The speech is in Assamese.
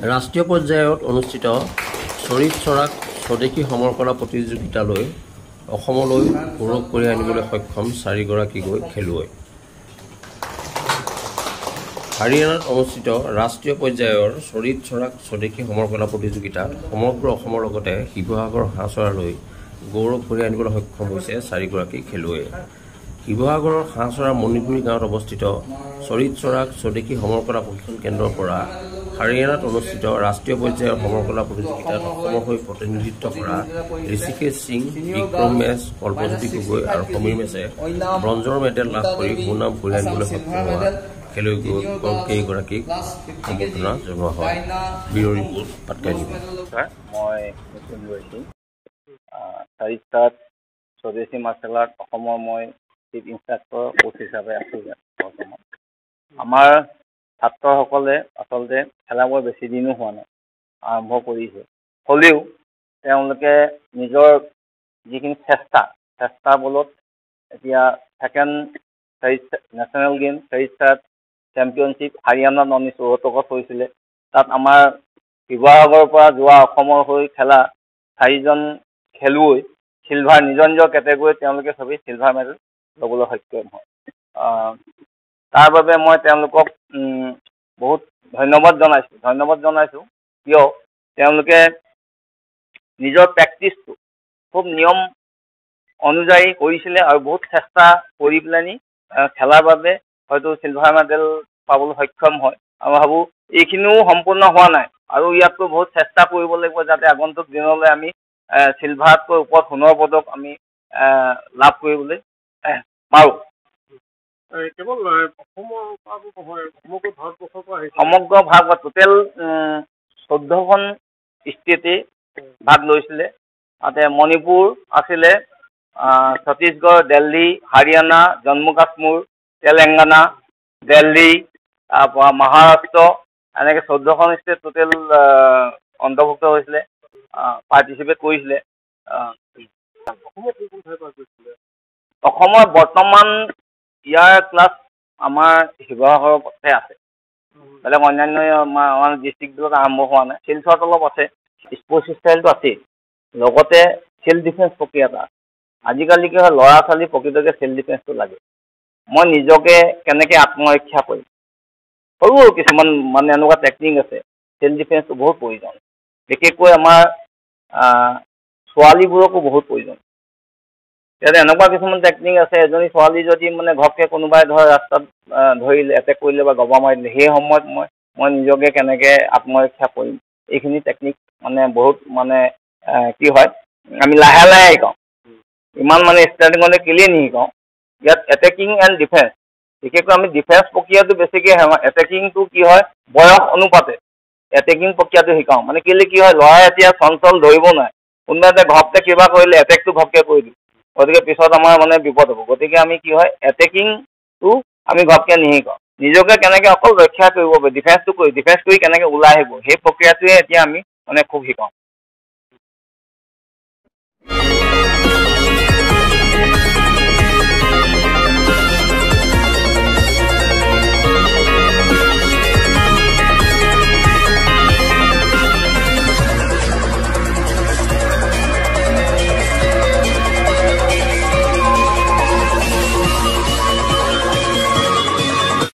ৰাষ্ট্ৰীয় পৰ্যায়ত অনুষ্ঠিত শ্বৰীফ চৰাক স্বদেশী সমৰকলা প্ৰতিযোগিতালৈ অসমলৈ গৌৰৱ কঢ়িয়াই আনিবলৈ সক্ষম 4গৰাকীকৈ খেলুৱৈ। হাৰিয়ানাত অনুষ্ঠিত ৰাষ্ট্ৰীয় পৰ্যায়ৰ শ্বৰীফ চৰাক স্বদেশী সমৰকলা প্ৰতিযোগিতাত সমগ্ৰ অসমৰ লগতে শিৱসাগৰ হাঁহচৰালৈ গৌৰৱ কঢ়িয়াই আনিবলৈ সক্ষম হৈছে 4গৰাকী খেলুৱৈয়ে। শিৱসাগৰৰ হাঁহচৰা মণিপুৰী গাঁৱত অৱস্থিত শ্বৰীফ চৰাক স্বদেশী সমৰকলা প্ৰশিক্ষণ কেন্দ্ৰৰ পৰা হাৰিয়ানাত অনুষ্ঠিত ৰাষ্ট্ৰীয় পৰ্যায়ৰ সমৰকলা প্ৰতিযোগিতাত অসমৰ হৈ প্ৰতিনিধিত্ব কৰা ঋষিকেশ সিং, বিক্ৰম মেচ, কল্পজ্যোতি গগৈ আৰু সমীৰ মেচে ব্ৰঞ্জৰ মেডেল লাভ কৰি সুনাম কঢ়িয়াই আনিবলৈ সক্ষম হোৱা খেলুৱৈকেইগৰাকীক সম্বৰ্ধনা জনোৱা হয়। Bureau' report Patkai news. মই মৃত্যুঞ্জয় সিং, চাৰিটাত স্বদেশী মাৰ্চেল আৰ্ট অসমৰ মই চিফ ইনষ্ট্ৰাক্টৰ কোচ হিচাপে আছোঁ বৰ্তমান। আমাৰ ছাত্ৰসকলে আচলতে খেলাবোৰ বেছি দিনো হোৱা নাই, আৰম্ভ কৰিছে। হ'লেও তেওঁলোকে নিজৰ যিখিনি চেষ্টাৰ বলত এতিয়া ছেকেণ্ড নেশ্যনেল গেম চাৰিটাত চেম্পিয়নশ্বিপ হাৰিয়ানাত 1974 হৈছিলে। তাত আমাৰ শিৱসাগৰৰ পৰা যোৱা অসমৰ হৈ খেলা 4জন খেলুৱৈ চিলভাৰ নিজৰ কেটেগৰীত তেওঁলোকে চবেই চিলভাৰ মেডেল ল'বলৈ সক্ষম হয়। তাৰ বাবে মই তেওঁলোকক বহুত ধন্যবাদ জনাইছোঁ। কিয় তেওঁলোকে নিজৰ প্ৰেক্টিচটো খুব নিয়ম অনুযায়ী কৰিছিলে আৰু বহুত চেষ্টা কৰি পেলানি খেলাৰ বাবে হয়তো চিলভাৰ মেডেল পাবলৈ সক্ষম হয়। আৰু ভাবোঁ এইখিনিও সম্পূৰ্ণ হোৱা নাই আৰু ইয়াতকৈ বহুত চেষ্টা কৰিব লাগিব যাতে আগন্তুক দিনলৈ আমি চিলভাৰতকৈ ওপৰত সোণৰ পদক আমি লাভ কৰিবলৈ পাৰোঁ। সমগ্ৰ ভাৰত টোটেল 14খন ষ্টেটেই ভাগ লৈছিলে। তাতে মণিপুৰ আছিলে, ছত্তীশগড়, দিল্লী, হাৰিয়ানা, জম্মু কাশ্মীৰ, তেলেংগানা, দিল্লী, তাৰপৰা মহাৰাষ্ট্ৰ, এনেকৈ 14খন ষ্টেট টোটেল অন্তৰ্ভুক্ত হৈছিলে, পাৰ্টিচিপেট কৰিছিলে। অসমৰ বৰ্তমান ইয়াৰ ক্লাছ আমাৰ শিৱসাগৰতে আছে, বেলেগ অন্যান্য আমাৰ ডিষ্ট্ৰিক্টবিলাক আৰম্ভ হোৱা নাই। শিলচৰত অলপ আছে, স্পৰ্টছ ষ্টাইলটো আছেই, লগতে চেল্ফ ডিফেন্স প্ৰক্ৰিয়া এটা। আজিকালি কি হয় ল'ৰা ছোৱালী প্ৰকৃততে চেল্ফ ডিফেন্সটো লাগে। মই নিজকে কেনেকৈ আত্মৰক্ষা কৰিম, সৰু কিছুমান মানে এনেকুৱা টেকনিক আছে, চেল্ফ ডিফেন্সটো বহুত প্ৰয়োজন। বিশেষকৈ আমাৰ ছোৱালীবোৰকো বহুত প্ৰয়োজন। ইয়াতে এনেকুৱা কিছুমান টেকনিক আছে, এজনী ছোৱালী যদি মানে ঘপকৈ কোনোবাই ধৰ ৰাস্তাত ধৰিলে, এটেক কৰিলে বা গবা মাৰিলে, সেই সময়ত মই নিজকে কেনেকৈ আত্মৰক্ষা কৰিম, এইখিনি টেকনিক মানে বহুত মানে কি হয় আমি লাহে লাহে শিকাওঁ, ইমান মানে ষ্টাৰ্টিঙতে কেলেই নিশিকাওঁ। ইয়াত এটেকিং এণ্ড ডিফেন্স, বিশেষকৈ আমি ডিফেন্স প্ৰক্ৰিয়াটো বেছিকৈ এটেকিংটো কি হয় বয়স অনুপাতে এটেকিং প্ৰক্ৰিয়াটো শিকাওঁ। মানে কেলে কি হয় ল'ৰাই এতিয়া চঞ্চল ধৰিব নোৱাৰে, কোনোবা এটা ঘপকৈ কিবা কৰিলে এটেকটো ঘপকৈ কৰি দিওঁ, গতিকে পিছত আমাৰ মানে বিপদ হ'ব। গতিকে আমি কি হয় এটেকিংটো আমি ঘপকৈ নিশিকাওঁ, নিজকে কেনেকৈ অকল ৰক্ষা কৰিব পাৰি, ডিফেন্স কৰি কেনেকৈ ওলাই আহিব, সেই প্ৰক্ৰিয়াটোৱে এতিয়া আমি মানে খুব শিকাওঁ।